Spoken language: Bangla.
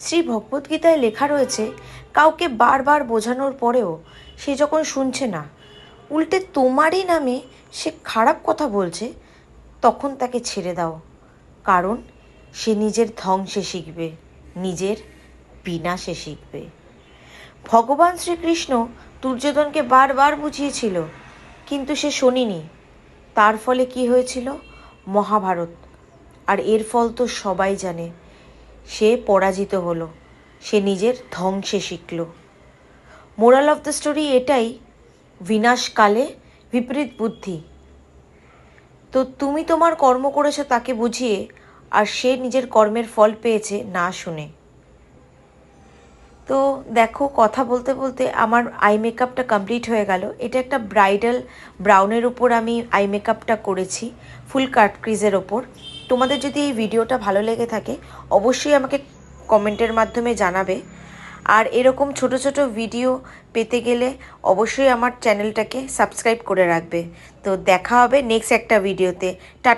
শ্রী ভগবদ্গীতায় লেখা রয়েছে, কাউকে বারবার বোঝানোর পরেও সে যখন শুনছে না, উল্টে তোমারই নামে সে খারাপ কথা বলছে, তখন তাকে ছেড়ে দাও। কারণ সে নিজের ধ্বংসে শিখবে, নিজের বিনাশে শিখবে। ভগবান শ্রীকৃষ্ণ দুর্যোধনকে বারবার বুঝিয়েছিল, কিন্তু সে শোনেনি। তার ফলে কি হয়েছিল? মহাভারত। আর এর ফল তো সবাই জানে। সে পরাজিত হলো, সে নিজের ধ্বংসে শিখল। মোরাল অফ দ্য স্টোরি এটাই, বিনাশকালে বিপরীত বুদ্ধি। তো তুমি তোমার কর্ম করেছো তাকে বুঝিয়ে, আর সে নিজের কর্মের ফল পেয়েছে না শুনে। তো দেখো, কথা বলতে বলতে আমার আই মেকআপটা কমপ্লিট হয়ে গেল। এটা একটা ব্রাইডাল ব্রাউনের উপর আমি আই মেকআপটা করেছি, ফুল কাট ক্রিজের ওপর। তোমাদের যদি এই ভিডিওটা ভালো লেগে থাকে অবশ্যই আমাকে কমেন্টের মাধ্যমে জানাবে। আর এরকম ছোট ছোট ভিডিও পেতে গেলে অবশ্যই আমার চ্যানেলটাকে সাবস্ক্রাইব করে রাখবে। তো দেখা হবে নেক্সট একটা ভিডিওতে। টাটা।